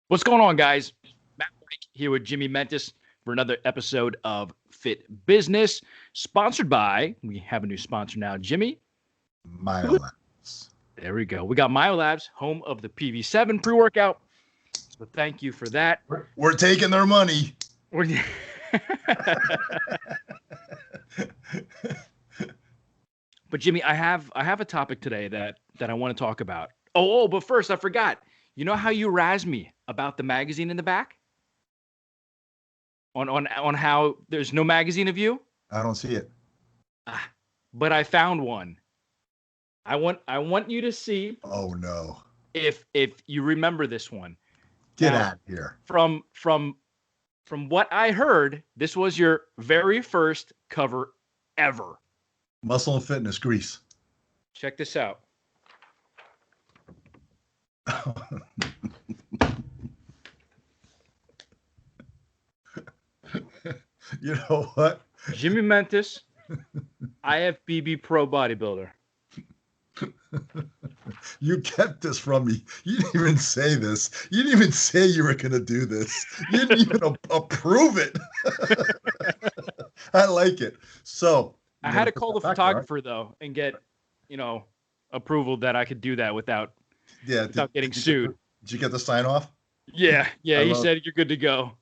What's going on, guys? Matt Weik here with Jimmy Mentis for another episode of Fit Business, sponsored by, we have a new sponsor now, Jimmy. Myolabs. There we go. We got Myolabs, home of the PV7 pre-workout. So thank you for that. We're taking their money. But Jimmy, I have a topic today that I want to talk about. But first I forgot. You know how you razz me about the magazine in the back? On how there's no magazine of you? I don't see it. But I found one. I want you to see. Oh no. If you remember this one. Get out of here. From what I heard, this was your very first cover ever. Muscle and Fitness, Greece. Check this out. You know what? Jimmy Mentis, IFBB Pro Bodybuilder. You kept this from me. You didn't even say this. You didn't even say you were going to do this. You didn't even approve it. I like it. So I had to call the photographer though and get, approval that I could do that without getting sued. Did you get the sign off? Yeah. He said you're good to go.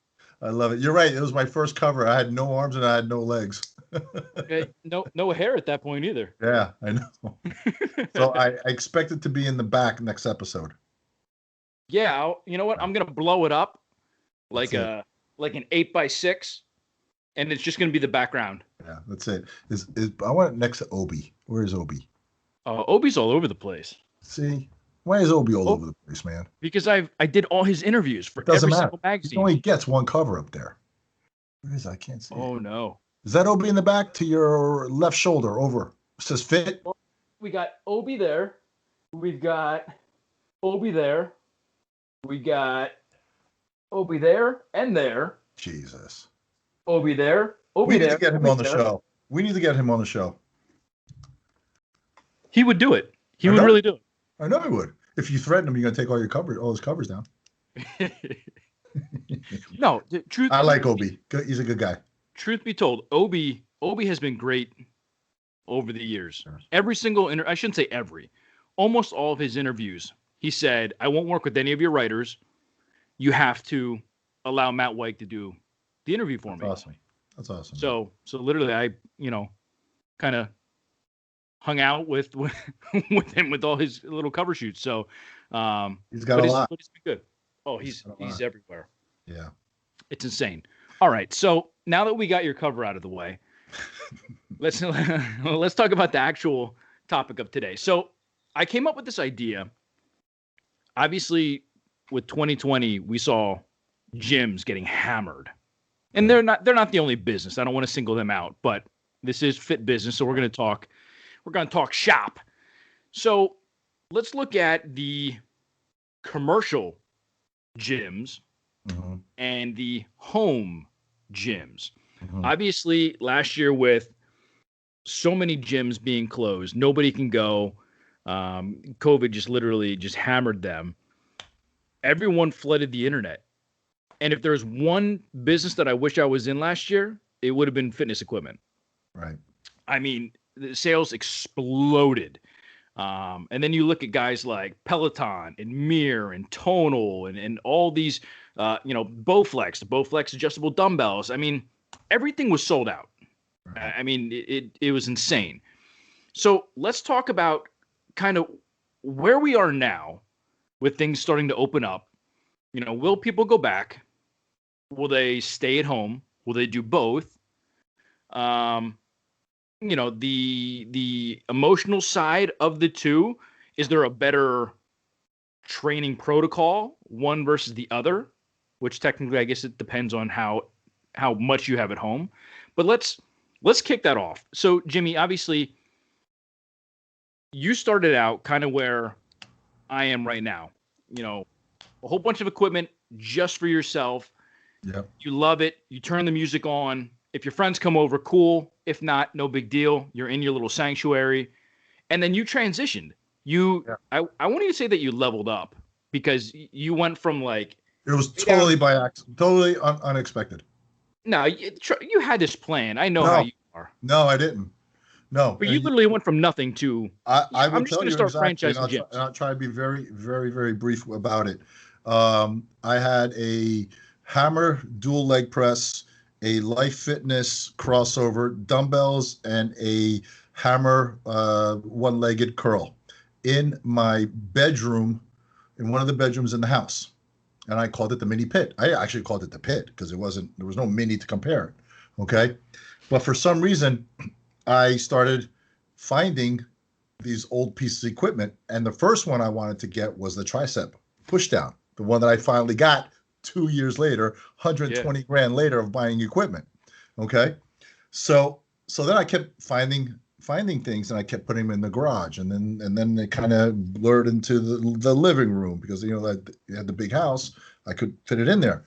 I love it. You're right. It was my first cover. I had no arms and I had no legs. Okay. No hair at that point either. Yeah, I know. So I expect it to be in the back next episode. Yeah, you know what? I'm gonna blow it up like an 8x6, and it's just gonna be the background. Yeah, that's it. I want it next to Obi. Where is Obi? Obi's all over the place. See, why is Obi all over the place, man? Because I did all his interviews for every single magazine. He only gets one cover up there. Where is it? I can't see. Oh no. Is that Obi in the back to your left shoulder over? It says fit. We got Obi there. We've got Obi there. We got Obi there and there. Jesus. Obi there. We need to get him on the show. We need to get him on the show. He would do it. He would really do it. I know he would. If you threaten him, you're going to take all his covers down. No, truth. I like Obi. He's a good guy. Truth be told, Obi has been great over the years. Sure. Every single I shouldn't say every, almost all of his interviews, he said, "I won't work with any of your writers. You have to allow Matt Weik to do the interview for me." Awesome. That's awesome. So literally, I kind of hung out with him with all his little cover shoots. So he's got a lot. But it's been good. Oh, he's everywhere. Yeah, it's insane. All right, so now that we got your cover out of the way, let's talk about the actual topic of today. So I came up with this idea. Obviously, with 2020, we saw gyms getting hammered, and they're not the only business. I don't want to single them out, but this is Fit Business, so we're going to talk shop. So let's look at the commercial gyms and the home gyms. Obviously, last year with so many gyms being closed, nobody can go. COVID just literally hammered them. Everyone flooded the internet. And if there's one business that I wish I was in last year, it would have been fitness equipment. Right. I mean, the sales exploded. And then you look at guys like Peloton and Mir and Tonal and all these, Bowflex, the Bowflex adjustable dumbbells. I mean, everything was sold out. Right. I mean, it was insane. So let's talk about kind of where we are now with things starting to open up. Will people go back? Will they stay at home? Will they do both? The emotional side of the two, is there a better training protocol, one versus the other? Which technically, I guess it depends on how much you have at home. But let's kick that off. So, Jimmy, obviously, you started out kind of where I am right now. A whole bunch of equipment just for yourself. Yep. You love it. You turn the music on. If your friends come over, cool. If not, no big deal. You're in your little sanctuary. And then you transitioned. I want you to say that you leveled up, because you went from like It was Yeah. totally by accident, totally unexpected. No, you had this plan. I know how No, you are. no, I didn't. No, But you literally went from nothing to, I will I'm just tell going to you start exactly, and franchising and gyms. I'll try to be very, very, very brief about it. I had a hammer dual leg press, a Life Fitness crossover, dumbbells, and a hammer one-legged curl in my bedroom, in one of the bedrooms in the house. And I called it the mini pit. I actually called it the pit because there was no mini to compare it. Okay. But for some reason, I started finding these old pieces of equipment. And the first one I wanted to get was the tricep push down, the one that I finally got 2 years later, Yeah. 120 grand later of buying equipment. Okay. So then I kept finding things and I kept putting them in the garage, and then they kind of blurred into the living room because that you had the big house, I could fit it in there.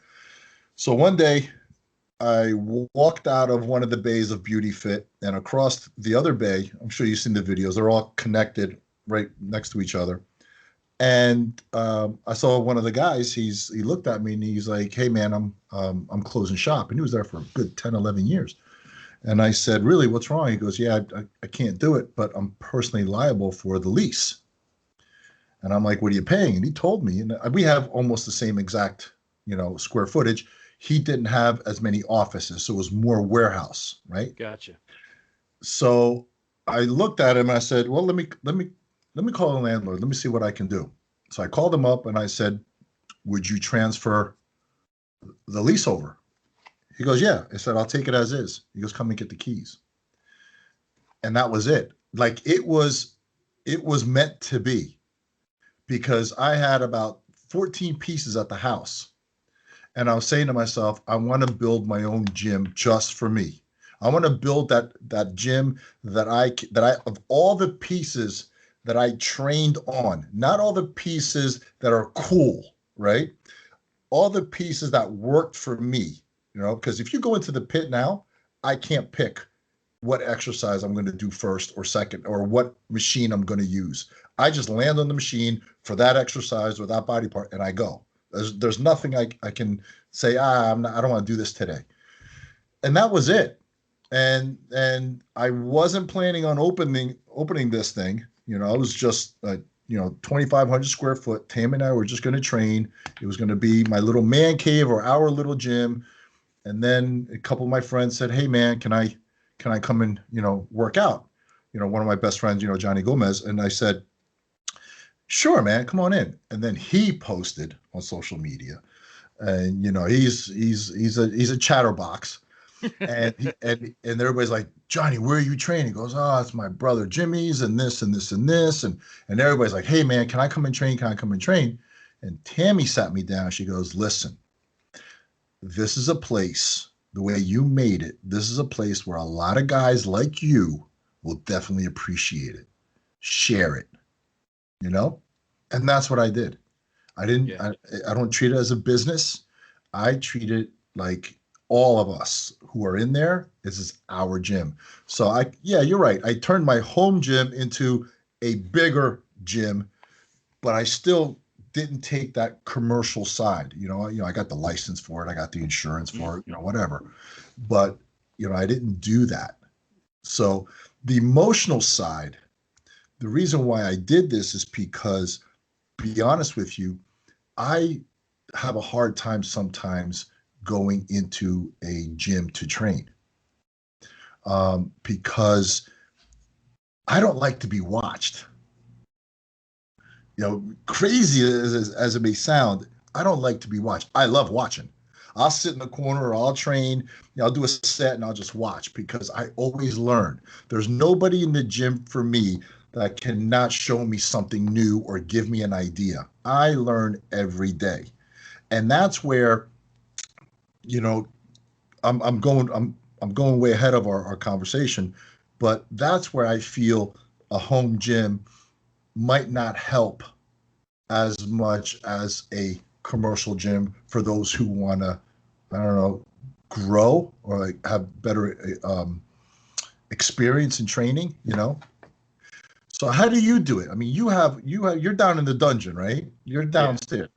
So one day I walked out of one of the bays of BeautyFit, and across the other bay, I'm sure you've seen the videos, they're all connected right next to each other. And I saw one of the guys. He looked at me and he's like, "Hey man, I'm closing shop." And he was there for a good 10, 11 years. And I said, "Really, what's wrong?" He goes, "Yeah, I can't do it, but I'm personally liable for the lease." And I'm like, "What are you paying?" And he told me, and we have almost the same exact, square footage. He didn't have as many offices, so it was more warehouse, right? Gotcha. So I looked at him and I said, "Well, let me call the landlord. Let me see what I can do." So I called him up and I said, "Would you transfer the lease over?" He goes, "Yeah." I said, "I'll take it as is." He goes, "Come and get the keys." And that was it. Like it was meant to be, because I had about 14 pieces at the house. And I was saying to myself, I want to build my own gym just for me. I want to build that gym that I of all the pieces that I trained on, not all the pieces that are cool, right? All the pieces that worked for me, because if you go into the pit now, I can't pick what exercise I'm going to do first or second, or what machine I'm going to use. I just land on the machine for that exercise or that body part, and I go. There's nothing I can say, I don't want to do this today. And that was it. And I wasn't planning on opening this thing. It was just 2,500 square foot. Tam and I were just going to train. It was going to be my little man cave or our little gym. And then a couple of my friends said, "Hey man, can I come and work out?" One of my best friends, Johnny Gomez, and I said, "Sure, man, come on in." And then he posted on social media, and he's a chatterbox, and everybody's like, "Johnny, where are you training?" He goes, "Oh, it's my brother Jimmy's, and this and this and this," and everybody's like, "Hey man, can I come and train? Can I come and train?" And Tammy sat me down. She goes, "Listen, this is a place, the way you made it, this is a place where a lot of guys like you will definitely appreciate it. Share it, you know?" And that's what I did. I didn't, Yeah. I don't treat it as a business. I treat it like all of us who are in there, this is our gym. So yeah, you're right. I turned my home gym into a bigger gym, but I still didn't take that commercial side. I got the license for it, I got the insurance Mhm. for it, whatever. But I didn't do that. So the emotional side, the reason why I did this is because, be honest with you, I have a hard time sometimes going into a gym to train, because I don't like to be watched. Crazy as it may sound, I don't like to be watched. I love watching. I'll sit in the corner or I'll train, I'll do a set and I'll just watch because I always learn. There's nobody in the gym for me that cannot show me something new or give me an idea. I learn every day. And that's where, you know, I'm going way ahead of our conversation, but that's where I feel a home gym might not help as much as a commercial gym for those who want to, I don't know, grow or like have better experience in training. So how do you do it? I mean, you're down in the dungeon, right? You're Yeah. downstairs,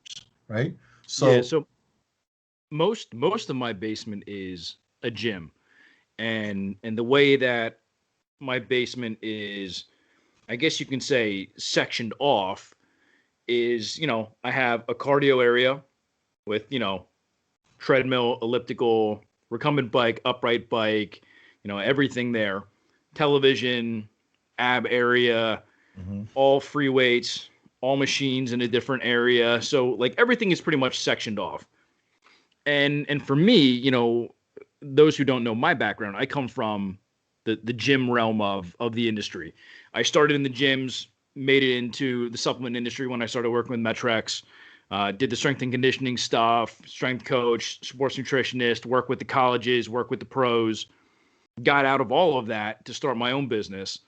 right? Yeah. So So most of my basement is a gym, and the way that my basement is, I guess you can say, sectioned off is, I have a cardio area with, treadmill, elliptical, recumbent bike, upright bike, everything there. Television, ab area, mhm, all free weights, all machines in a different area. So like everything is pretty much sectioned off. And for me, those who don't know my background, I come from the gym realm of the industry. I started in the gyms, made it into the supplement industry when I started working with Metrex. Did the strength and conditioning stuff, strength coach, sports nutritionist, work with the colleges, work with the pros. Got out of all of that to start my own business.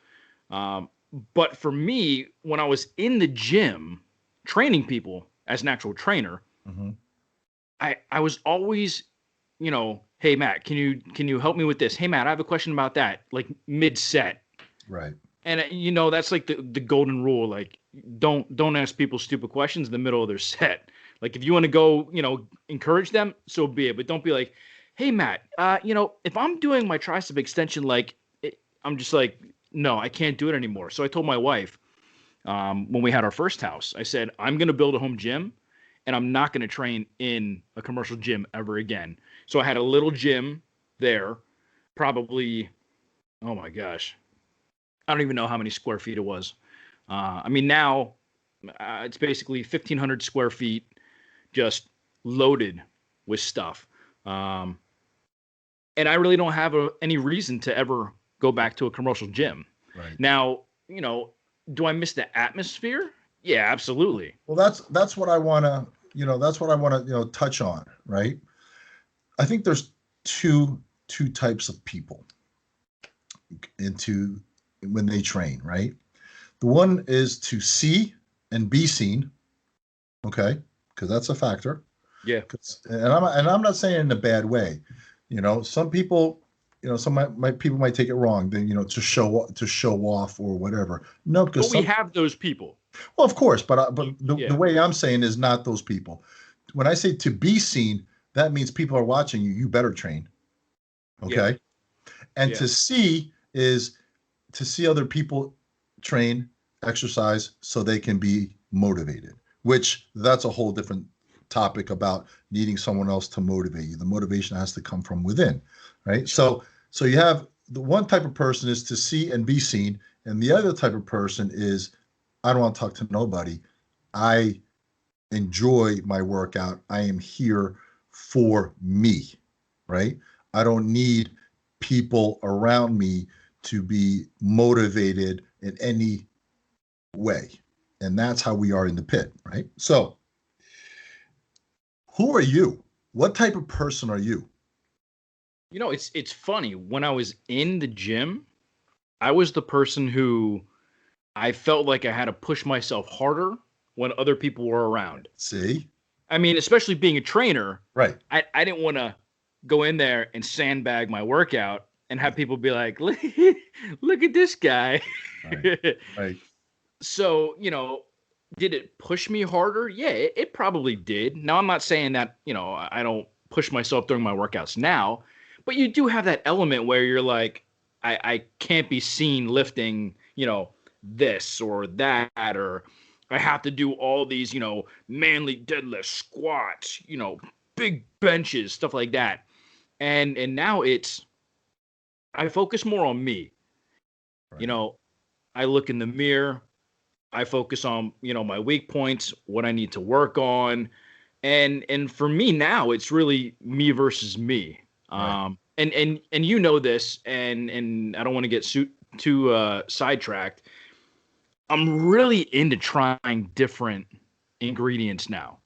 Um, but for me, when I was in the gym training people as an actual trainer, mhm. I was always, hey Matt, can you help me with this? Hey Matt, I have a question about that, like mid set. Right. And that's like the golden rule. Like don't ask people stupid questions in the middle of their set. Like if you want to go, encourage them, so be it. But don't be like, hey Matt, if I'm doing my tricep extension, like I'm just like, no, I can't do it anymore. So I told my wife, when we had our first house, I said, I'm gonna build a home gym, and I'm not gonna train in a commercial gym ever again. So I had a little gym there, probably, oh my gosh, I don't even know how many square feet it was. I mean, now it's basically 1,500 square feet, just loaded with stuff. Um, and I really don't have any reason to ever go back to a commercial gym. Right. Now, do I miss the atmosphere? Yeah, absolutely. Well, that's what I want to, that's what I want to, touch on, right? I think there's two types of people into when they train, right? The one is to see and be seen, okay? Because that's a factor. Yeah. And I'm not saying it in a bad way. Some people, some people might take it wrong, then to show off or whatever. No, But because we some, have those people. well, of course, but the Yeah. way I'm saying is not those people. When I say to be seen, that means people are watching you. You better train, Yeah. okay? And Yeah. to see is to see other people train, exercise, so they can be motivated. Which that's a whole different topic about needing someone else to motivate you. The motivation has to come from within, right? So you have the one type of person is to see and be seen, and the other type of person is I don't want to talk to nobody. I enjoy my workout. I am here for me, right? I don't need people around me to be motivated in any way. And that's how we are in the pit, right? So, who are you? What type of person are you? It's funny. When I was in the gym, I was the person who I felt like I had to push myself harder when other people were around. See? I mean, especially being a trainer, Right. I didn't want to go in there and sandbag my workout and have people be like, look at this guy. Right. Right. So, did it push me harder? Yeah, it probably did. Now, I'm not saying that, I don't push myself during my workouts now, but you do have that element where you're like, I can't be seen lifting, this or that, or I have to do all these, manly deadlift squats, big benches, stuff like that. And now I focus more on me. You Right. know, I look in the mirror, I focus on, my weak points, what I need to work on. And for me now, it's really me versus me. Right. And this, and I don't want to get too sidetracked. I'm really into trying different ingredients now.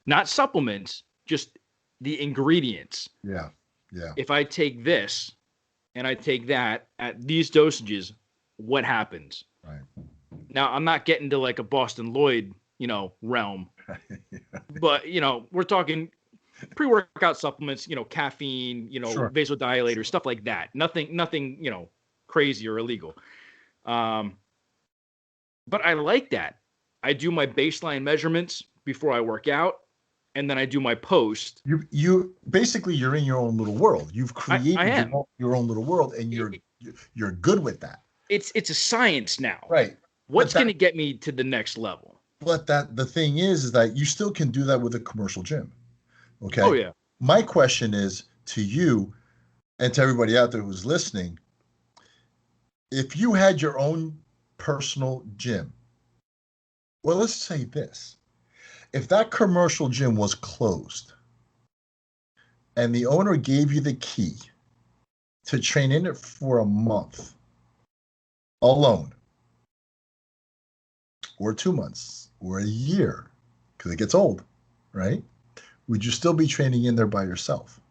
Not supplements, just the ingredients. Yeah. Yeah. If I take this and I take that at these dosages, what happens? Right. Now, I'm not getting to like a Boston Lloyd, realm, but we're talking pre-workout supplements, caffeine, Sure. vasodilators, stuff like that. Nothing, crazy or illegal. Um, but I like that. I do my baseline measurements before I work out. and then I do my post. You basically you're in your own little world. You've I created am. your own little world, and you're good with that. It's a science now. Right. But What's going to get me to the next level? the thing is that you still can do that with a commercial gym. Oh Okay. yeah. My question is to you and to everybody out there who's listening, if you had your own personal gym, well, let's say this. If that commercial gym was closed and the owner gave you the key to train in it for a month alone, or 2 months, or a year, because it gets old, right? Would you still be training in there by yourself?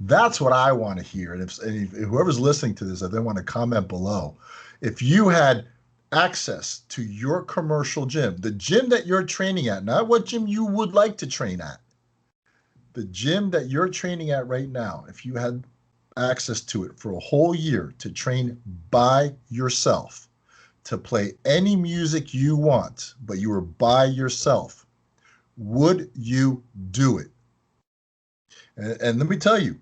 That's what I want to hear. And if whoever's listening to this, if they want to comment below, if you had access to your commercial gym, the gym that you're training at, not what gym you would like to train at, the gym that you're training at right now, if you had access to it for a whole year to train by yourself, to play any music you want, but you were by yourself, would you do it? And let me tell you,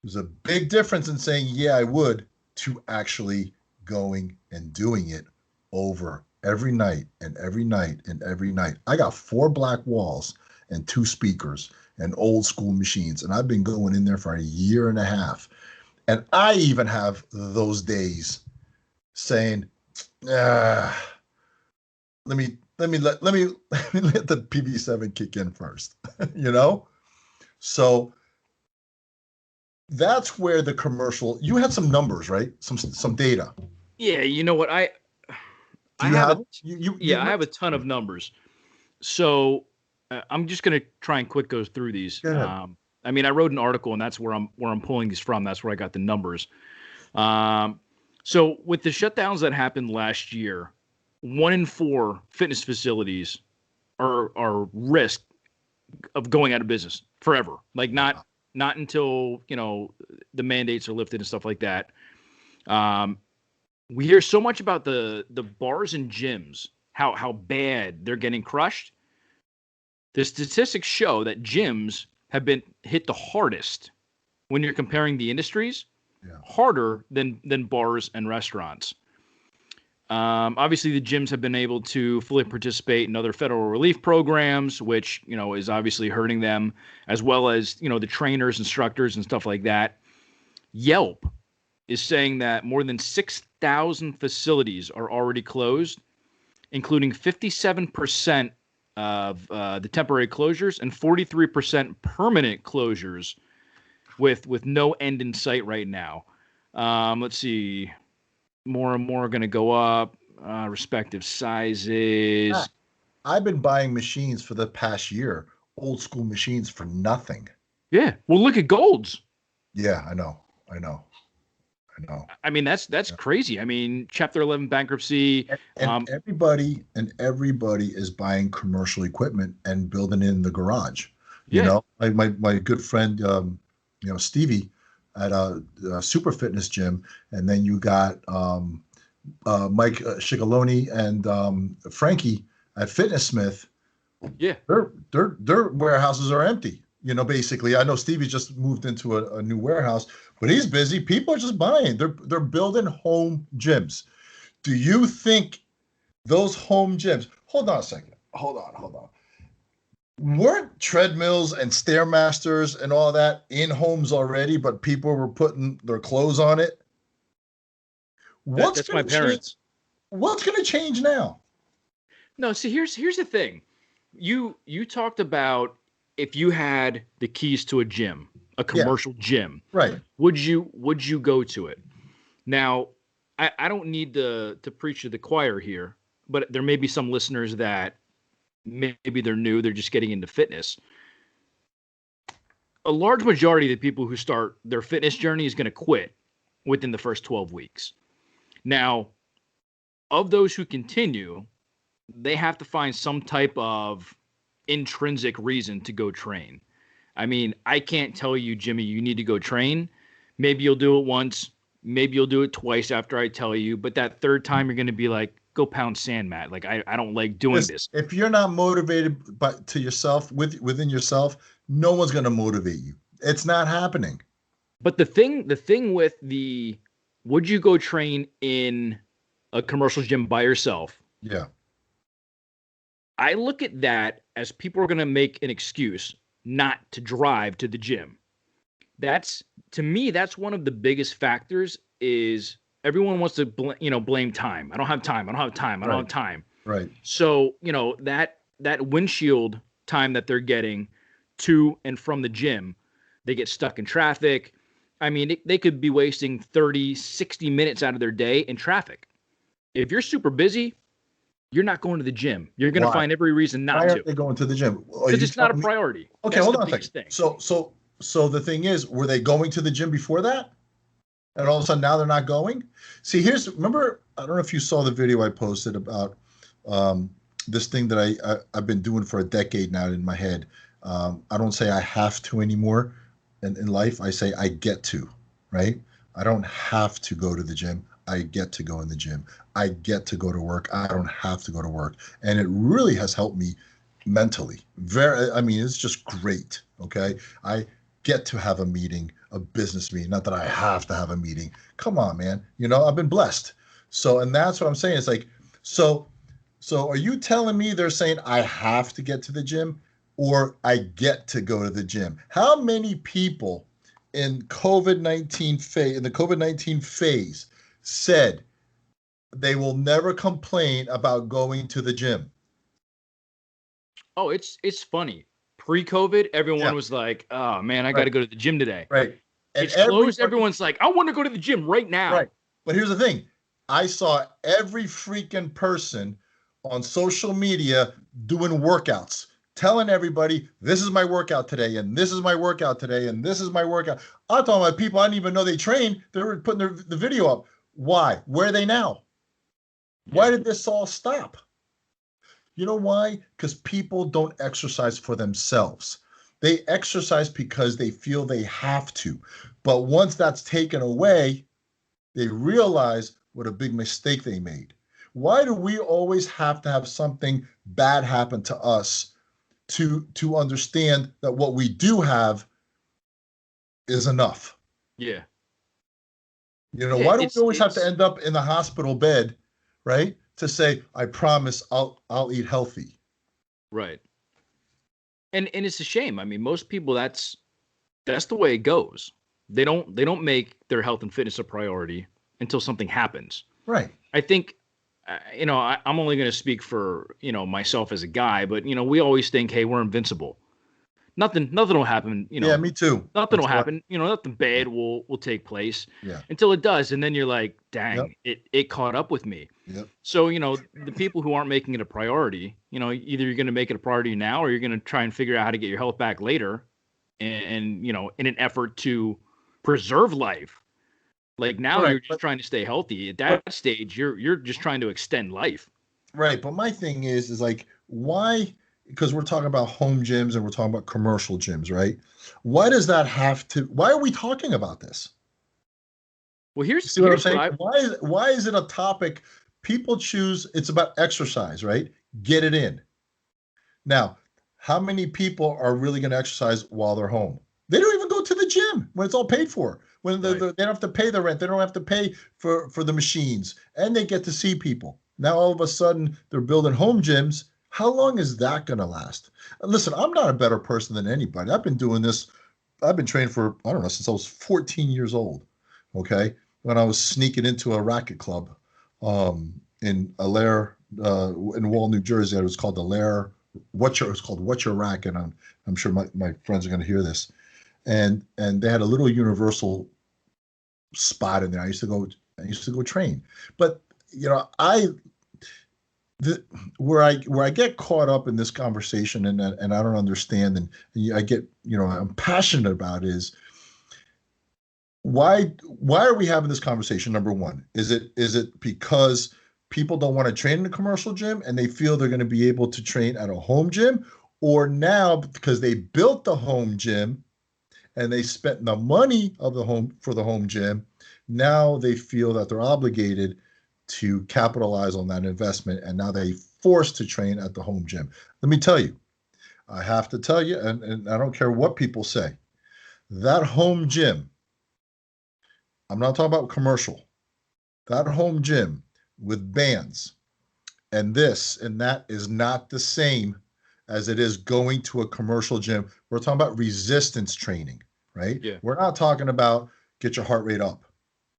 there's a big difference in saying, yeah, I would, to actually going and doing it over every night and every night and every night. I got 4 black walls and 2 speakers and old school machines, and I've been going in there for a year and a half. And I even have those days saying, let me let me let me let the PV7 kick in first, you know? So that's where the commercial, you had some numbers, right? Some data. Yeah, you know what? I Do you have have you I have a ton of numbers. So I'm just gonna try and quick go through these. Go ahead. I mean, I wrote an article, and that's where I'm pulling these from. That's where I got the numbers. Um, so with the shutdowns that happened last year, 1 in 4 fitness facilities are risk of going out of business forever. Like not until the mandates are lifted and stuff like that. Um, we hear so much about the bars and gyms, how bad they're getting crushed. The statistics show that gyms have been hit the hardest when you're comparing the industries, Yeah. harder than bars and restaurants. Obviously, the gyms have been able to fully participate in other federal relief programs, which is obviously hurting them, as well as the trainers, instructors, and stuff like that. Yelp is saying that more than 6,000 facilities are already closed, including 57% of the temporary closures and 43% permanent closures, with no end in sight right now. Let's see. More and more are going to go up, respective sizes. I've been buying machines for the past year, old school machines for nothing. Yeah. Well, look at Golds. Yeah, I know. I know. I know. I mean, that's Yeah. crazy. I mean, Chapter 11 bankruptcy. And everybody is buying commercial equipment and building in the garage. Yeah. Like my good friend, Stevie at a super fitness gym, and then you got Mike Shigaloni and Frankie at Fitness Smith. Yeah. Their warehouses are empty. Basically, I know Stevie just moved into a new warehouse, but he's busy. People are just buying. They're building home gyms. Do you think those home gyms? Hold on a second. Hold on. Weren't treadmills and stairmasters and all that in homes already, but people were putting their clothes on it? That's my parents. What's going to change now? No, see, here's the thing. You talked about if you had the keys to a gym, a commercial gym, Right. would you go to it? Now, I don't need to preach to the choir here, but there may be some listeners that maybe they're new, they're just getting into fitness. A large majority of the people who start their fitness journey is going to quit within the first 12 weeks. Now, of those who continue, they have to find some type of intrinsic reason to go train. I mean, I can't tell you, Jimmy, you need to go train. Maybe you'll do it once, maybe you'll do it twice after I tell you, but that third time you're going to be like, go pound sand, Matt. Like I don't like doing this. If you're not motivated to yourself, within yourself, no one's going to motivate you. It's not happening. But the thing with would you go train in a commercial gym by yourself? Yeah. I look at that as people are going to make an excuse not to drive to the gym. To me, that's one of the biggest factors is everyone wants to blame time. I don't have time. I don't have time. I don't have time. Right. So, that windshield time that they're getting to and from the gym, they get stuck in traffic. I mean, they could be wasting 30, 60 minutes out of their day in traffic. If you're super busy, you're not going to the gym. You're going to find every reason not to. Why aren't they going to the gym? Because it's not a priority. Okay, That's hold on a second. So the thing is, were they going to the gym before that? And all of a sudden now they're not going? See, remember, I don't know if you saw the video I posted about this thing that I've been doing for a decade now in my head. I don't say I have to anymore in life. I say I get to, right? I don't have to go to the gym. I get to go in the gym. I get to go to work. I don't have to go to work. And it really has helped me mentally. It's just great. Okay. I get to have a meeting, a business meeting. Not that I have to have a meeting. Come on, man. I've been blessed. So, and that's what I'm saying. It's like, so are you telling me they're saying I have to get to the gym or I get to go to the gym? How many people in the COVID-19 phase said they will never complain about going to the gym? Oh, it's funny. Pre-COVID, everyone was like, "Oh man, I got to go to the gym today." Right. And it's closed. Everyone's like, "I want to go to the gym right now." Right. But here's the thing: I saw every freaking person on social media doing workouts, telling everybody, "This is my workout today, and this is my workout today, and this is my workout." I'm talking about people I didn't even know they trained. They were putting the video up. Why? Where are they now? Why did this all stop? You know why? Because people don't exercise for themselves. They exercise because they feel they have to. But once that's taken away, they realize what a big mistake they made. Why do we always have to have something bad happen to us to understand that what we do have is enough? Yeah. Why do we always have to end up in the hospital bed, right? To say, I promise I'll eat healthy. Right. And it's a shame. I mean, most people that's the way it goes. They don't make their health and fitness a priority until something happens. Right. I think I'm only going to speak for, myself as a guy, but we always think, hey, we're invincible. Nothing will happen, Yeah, me too. Nothing will happen. Nothing bad will take place. Yeah. Until it does. And then you're like, dang, it caught up with me. Yep. So, the people who aren't making it a priority, either you're going to make it a priority now or you're going to try and figure out how to get your health back later and in an effort to preserve life. Like now you're just trying to stay healthy. At that stage, you're just trying to extend life. Right. But my thing is like, why? Because we're talking about home gyms and we're talking about commercial gyms, right? Why does that why are we talking about this? Well, here's what I'm saying. Why is it a topic people choose? It's about exercise, right? Get it in. Now, how many people are really going to exercise while they're home? They don't even go to the gym when it's all paid for. When they don't have to pay the rent, they don't have to pay for the machines, and they get to see people. Now all of a sudden they're building home gyms. How long is that going to last? Listen, I'm not a better person than anybody. I've been doing this. I've been trained for, I don't know, since I was 14 years old. Okay. When I was sneaking into a racket club in Allaire, in Wall, New Jersey. It was called Allaire. It's called What's Your Racket? And I'm sure my friends are going to hear this. And they had a little universal spot in there. I used to go train. But, where I get caught up in this conversation and I don't understand and I get, I'm passionate about is why are we having this conversation? Number one, is it because people don't want to train in a commercial gym and they feel they're going to be able to train at a home gym, or now because they built the home gym and they spent the money of the home gym, now they feel that they're obligated to capitalize on that investment, and now they forced to train at the home gym. Let me tell you, I have to tell you, and I don't care what people say, that home gym, I'm not talking about commercial, that home gym with bands and this and that is not the same as it is going to a commercial gym. We're talking about resistance training, right? Yeah. We're not talking about get your heart rate up.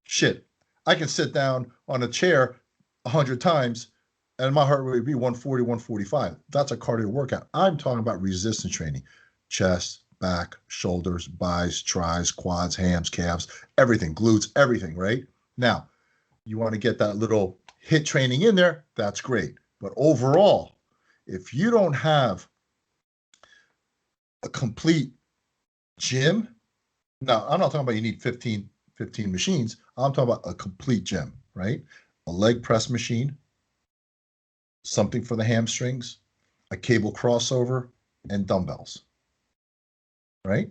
Shit, I can sit down on a chair 100 times and my heart rate would be 140, 145. That's a cardio workout. I'm talking about resistance training. Chest, back, shoulders, bis, tris, quads, hams, calves, everything, glutes, everything, right? Now, you want to get that little HIIT training in there, that's great. But overall, if you don't have a complete gym, now I'm not talking about you need 15 machines. I'm talking about a complete gym, right? A leg press machine, something for the hamstrings, a cable crossover, and dumbbells, right?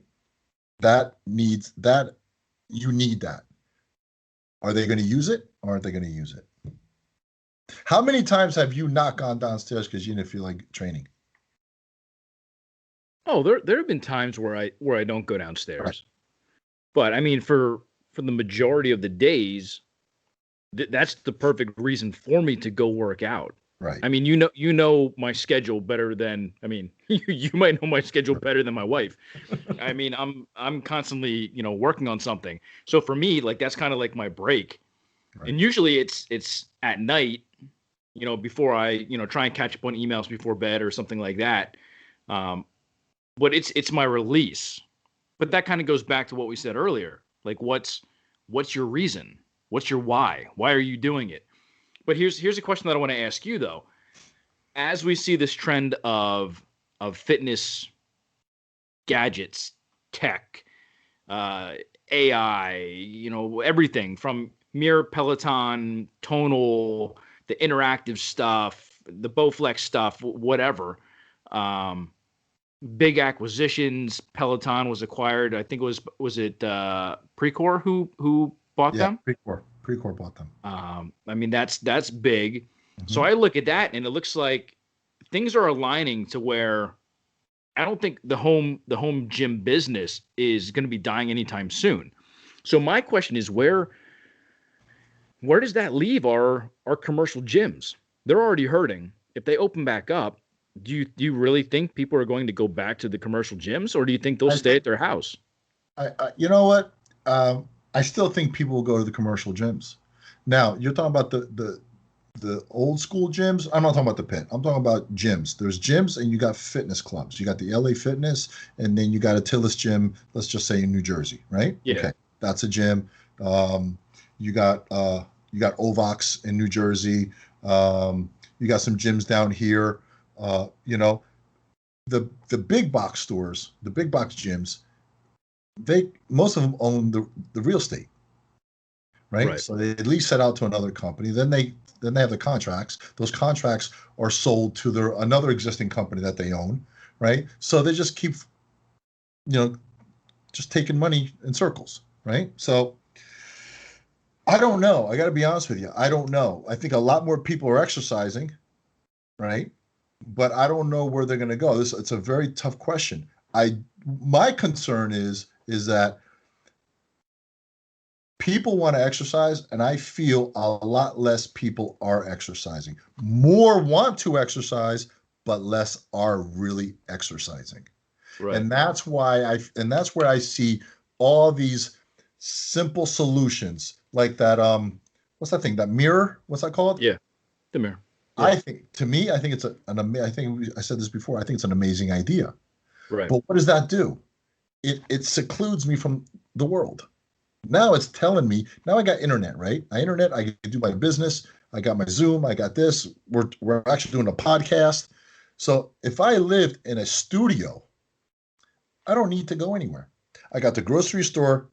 You need that. Are they going to use it or aren't they going to use it? How many times have you not gone downstairs because you didn't feel like training? Oh, there have been times where I don't go downstairs. Right. But I mean, for the majority of the days, that's the perfect reason for me to go work out. Right. I mean, you know my schedule better than, I mean, you might know my schedule better than my wife. I mean, I'm constantly, working on something. So for me, like that's kind of like my break. Right. And usually it's at night, before I, try and catch up on emails before bed or something like that. But it's my release. But that kind of goes back to what we said earlier. Like what's your reason? What's your why? Why are you doing it? But here's a question that I want to ask you though. As we see this trend of fitness gadgets, tech, AI, everything from Mirror, Peloton, Tonal, the interactive stuff, the Bowflex stuff, whatever. Big acquisitions. Peloton was acquired. I think was it Precor who bought them? Precor bought them. I mean that's big. Mm-hmm. So I look at that and it looks like things are aligning to where I don't think the home gym business is going to be dying anytime soon. So my question is where does that leave our commercial gyms? They're already hurting. If they open back up, do you really think people are going to go back to the commercial gyms, or do you think they'll stay at their house? You know what? I still think people will go to the commercial gyms. Now, you're talking about the old school gyms. I'm not talking about the pit. I'm talking about gyms. There's gyms and you got fitness clubs. You got the LA Fitness, and then you got a Tillis gym, let's just say in New Jersey, right? Yeah. Okay. That's a gym. You got Ovox in New Jersey. You got some gyms down here. The big box stores, the big box gyms, most of them own the real estate, right? So they at least set out to another company. Then they have the contracts. Those contracts are sold to another existing company that they own, right? So they just keep, just taking money in circles, right? So I don't know. I got to be honest with you. I don't know. I think a lot more people are exercising, right? But I don't know where they're going to go. It's a very tough question. My concern is that people want to exercise, and I feel a lot less people are exercising. More want to exercise, but less are really exercising. Right. And that's where I see all these simple solutions like that. What's that thing? That mirror? What's that called? Yeah, the mirror. Yeah. I think it's I think I said this before. I think it's an amazing idea. Right. But what does that do? It secludes me from the world. Now it's telling me, now I got internet, right? I can do my business. I got my Zoom. I got this. We're actually doing a podcast. So if I lived in a studio, I don't need to go anywhere. I got the grocery store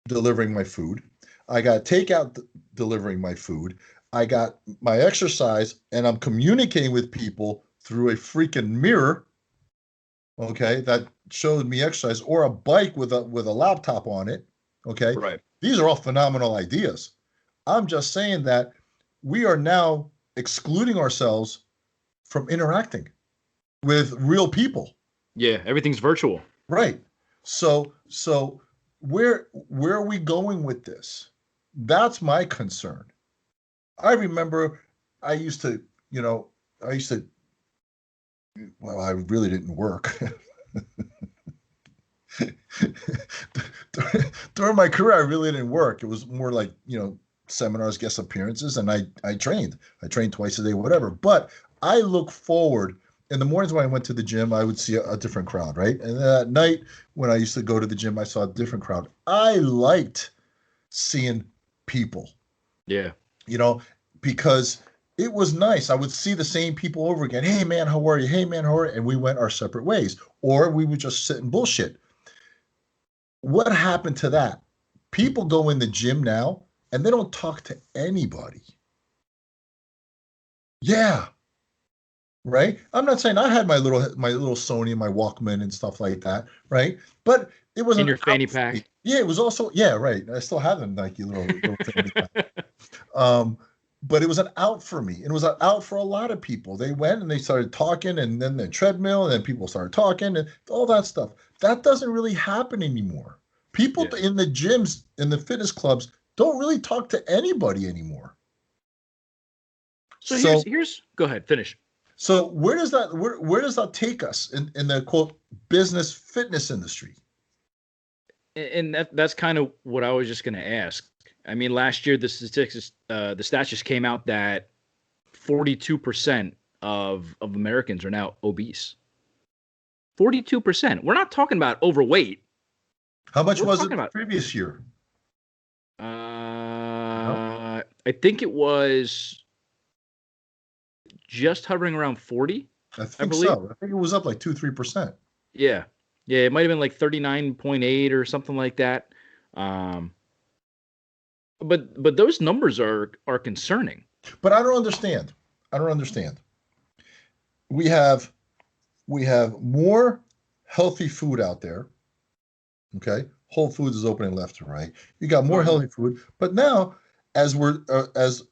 delivering my food. I got takeout delivering my food. I got my exercise, and I'm communicating with people through a freaking mirror, okay, that shows me exercise, or a bike with a laptop on it, okay? Right. These are all phenomenal ideas. I'm just saying that we are now excluding ourselves from interacting with real people. Yeah, everything's virtual. Right. So where are we going with this? That's my concern. I remember I used to, you know, I used to, well, I really didn't work. During my career, I really didn't work. It was more like, seminars, guest appearances, and I trained. I trained twice a day, whatever. But I look forward in the mornings when I went to the gym, I would see a different crowd, right? And then at night when I used to go to the gym, I saw a different crowd. I liked seeing people, Yeah. Because it was nice. I would see the same people over again. Hey man, how are you? Hey man, how are you? And we went our separate ways, or we would just sit and bullshit. What happened to that? People go in the gym now and they don't talk to anybody. Yeah. Right. I'm not saying I had my little Sony and my Walkman and stuff like that. Right. But it was in your fanny pack. Yeah. It was also, yeah. Right. I still have them Nike little fanny pack. But it was an out for me. It was an out for a lot of people. They went and they started talking, and then the treadmill, and then people started talking and all that stuff. That doesn't really happen anymore. People in the gyms, in the fitness clubs, don't really talk to anybody anymore. So here's go ahead, finish. So where does that take us in the quote business fitness industry? And that's kind of what I was just going to ask. I mean, last year the stats just came out that 42% of Americans are now obese. 42%. We're not talking about overweight. How much was it the previous year? I think it was just hovering around 40. I think so. I think it was up like 2-3%. Yeah. Yeah, it might have been like 39.8 or something like that. But those numbers are concerning. But I don't understand. We have more healthy food out there. Okay, Whole Foods is opening left and right. You got more healthy food, but now as we're as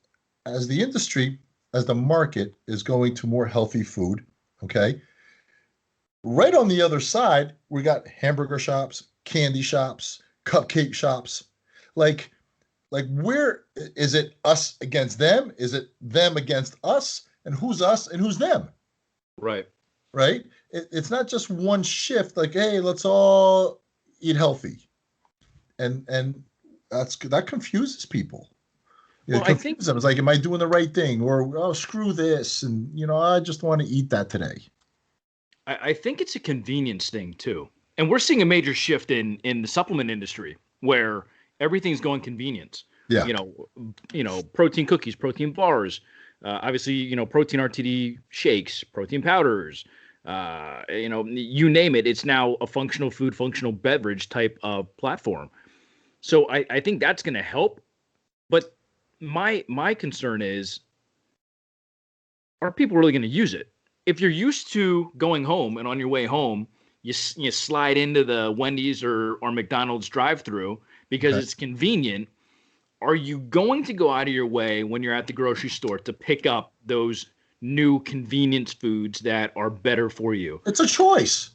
the industry, as the market is going to more healthy food, okay. Right on the other side, we got hamburger shops, candy shops, cupcake shops, like where is it us against them? Is it them against us? And who's us and who's them? Right. It's not just one shift. Like, hey, let's all eat healthy, and that confuses people. It confuses them. It's like, am I doing the right thing? Or oh, screw this, and I just want to eat that today. I think it's a convenience thing too, and we're seeing a major shift in the supplement industry where everything's going convenience. Yeah. Protein cookies, protein bars, obviously, protein RTD shakes, protein powders, you name it. It's now a functional food, functional beverage type of platform. So I think that's going to help. But my concern is, are people really going to use it? If you're used to going home and on your way home, you slide into the Wendy's or McDonald's drive-through because it's convenient. Are you going to go out of your way when you're at the grocery store to pick up those new convenience foods that are better for you? It's a choice.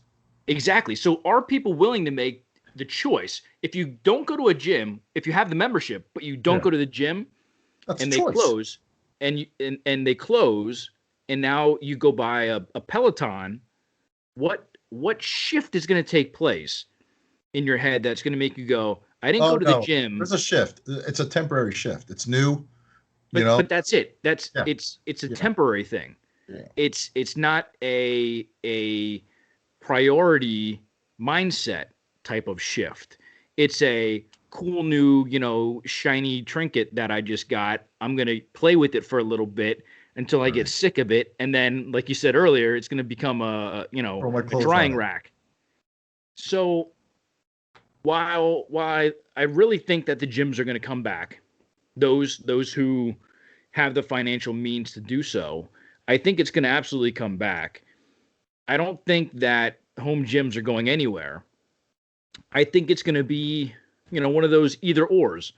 Exactly. So are people willing to make the choice? If you don't go to a gym, if you have the membership, but you don't go to the gym, and they close, and they close, and now you go buy a Peloton, what shift is going to take place in your head that's going to make you go, I didn't go to the gym. There's a shift. It's a temporary shift. It's new. But that's it. It's a temporary thing. Yeah. It's not a priority mindset type of shift. It's a cool new, shiny trinket that I just got. I'm going to play with it for a little bit until I get sick of it. And then, like you said earlier, it's going to become a drying rack. So while I really think that the gyms are going to come back, those who have the financial means to do so, I think it's going to absolutely come back. I don't think that home gyms are going anywhere. I think it's going to be, one of those either ors.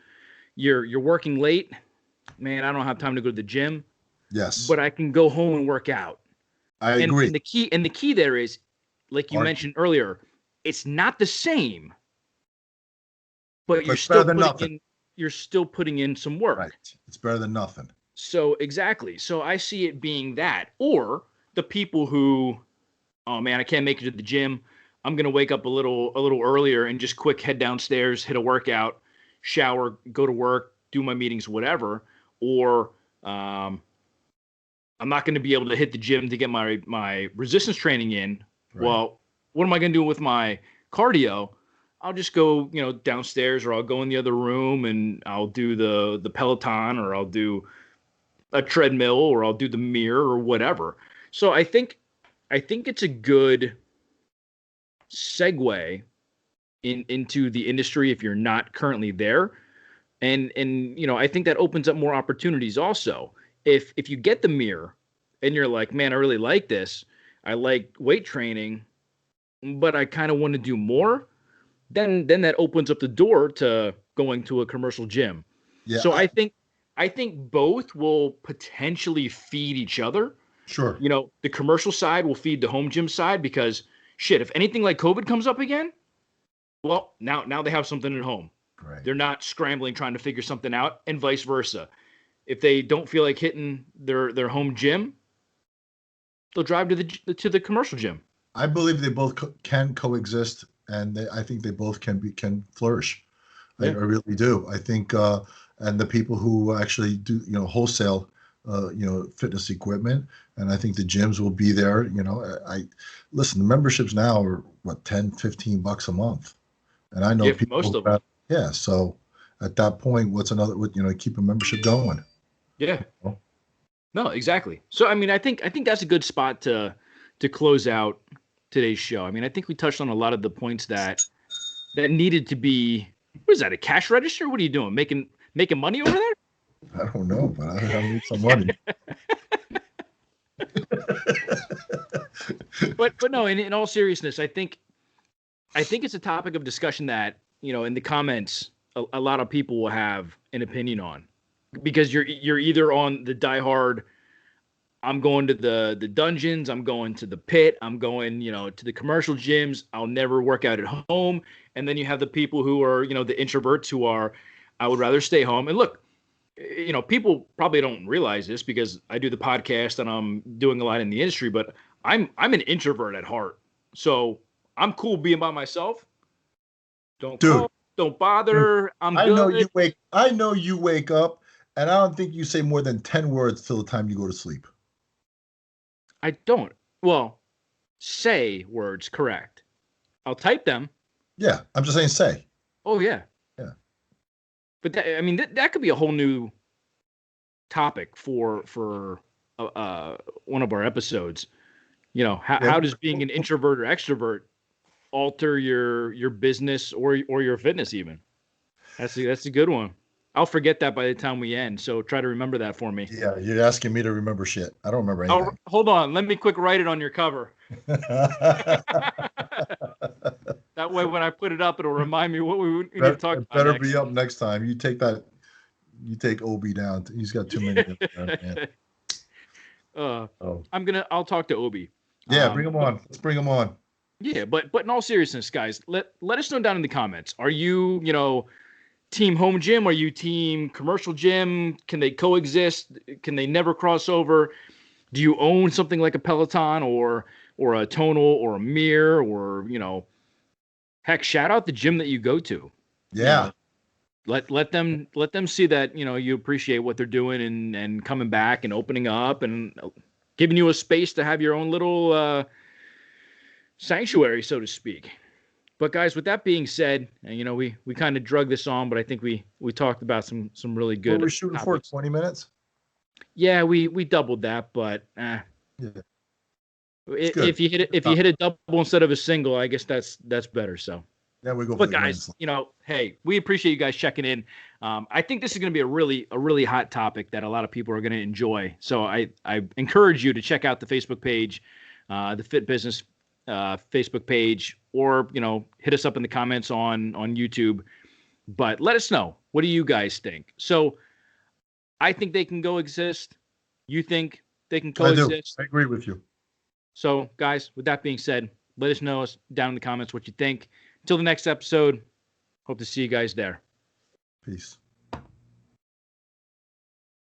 You're working late, man, I don't have time to go to the gym, Yes, but I can go home and work out. I And agree. and the key there is, like you Art, mentioned earlier, it's not the same, but but it's better than nothing. you're still putting in some work. Right. It's better than nothing. So exactly. So I see it being that, or the people who, oh man, I can't make it to the gym. I'm gonna wake up a little earlier and just quick head downstairs, hit a workout, shower, go to work, do my meetings, whatever. Or I'm not going to be able to hit the gym to get my resistance training in. Right. Well, what am I going to do with my cardio? I'll just go, downstairs, or I'll go in the other room and I'll do the Peloton, or I'll do a treadmill, or I'll do the mirror, or whatever. So I think it's a good segue into the industry if you're not currently there. And I think that opens up more opportunities also. If you get the mirror and you're like, man, I really like this. I like weight training, but I kind of want to do more, then that opens up the door to going to a commercial gym. Yeah. So I think both will potentially feed each other. Sure. The commercial side will feed the home gym side, because shit, if anything like COVID comes up again, well, now they have something at home. Right. They're not scrambling trying to figure something out, and vice versa. If they don't feel like hitting their home gym, they'll drive to the commercial gym. I believe they both can coexist, and I think they both can flourish. Yeah. I really do. I think, and the people who actually do, wholesale, fitness equipment, and I think the gyms will be there. Listen, the memberships now are what, $10-15 a month, and I know people most of them. Yeah, so at that point, what's another? Keep a membership going. Yeah. No, exactly. So I mean, I think that's a good spot to close out today's show. I mean, I think we touched on a lot of the points that needed to be. What is that? A cash register? What are you doing? Making money over there? I don't know, but I need some money. But no, in all seriousness, I think it's a topic of discussion that, in the comments, a lot of people will have an opinion on, because you're either on the diehard, I'm going to the dungeons, I'm going to the pit, I'm going, to the commercial gyms, I'll never work out at home. And then you have the people who are, the introverts who are, I would rather stay home. And look, people probably don't realize this because I do the podcast and I'm doing a lot in the industry, but I'm an introvert at heart. So I'm cool being by myself. Don't call, don't bother. I'm good. I know you wake up, and I don't think you say more than 10 words till the time you go to sleep. I don't. Well, say words, correct. I'll type them. Yeah, I'm just saying say. Oh yeah. Yeah. But that could be a whole new topic for one of our episodes. How does being an introvert or extrovert alter your business or your fitness even? That's a good one. I'll forget that by the time we end, so try to remember that for me. Yeah, you're asking me to remember shit. I don't remember anything. Oh, hold on. Let me quick write it on your cover. That way, when I put it up, it'll remind me what we need to talk about. Better be up next time. You take Obi down. He's got too many. I'll talk to Obi. Yeah, bring him on. Let's bring him on. Yeah, but in all seriousness, guys, let us know down in the comments. Are you, team home gym? Are you team commercial gym? Can they coexist? Can they never cross over? Do you own something like a Peloton or a tonal or a mirror, or, heck, shout out the gym that you go to. Yeah. Let them see that, you appreciate what they're doing and coming back and opening up and giving you a space to have your own little sanctuary, so to speak. But guys, with that being said, we kind of drug this on, but I think we talked about some really good. What were we shooting topics. For 20 minutes? Yeah, we doubled that, but yeah. If you hit a double instead of a single, I guess that's better. So yeah, we go. But guys, hey, we appreciate you guys checking in. I think this is going to be a really hot topic that a lot of people are going to enjoy. So I encourage you to check out the Facebook page, the Fit Business Facebook page, or hit us up in the comments on YouTube. But let us know, what do you guys think? So I think they can coexist. You think they can I do. coexist? I agree with you. So, guys, with that being said, let us know down in the comments what you think. Until the next episode, hope to see you guys there. Peace.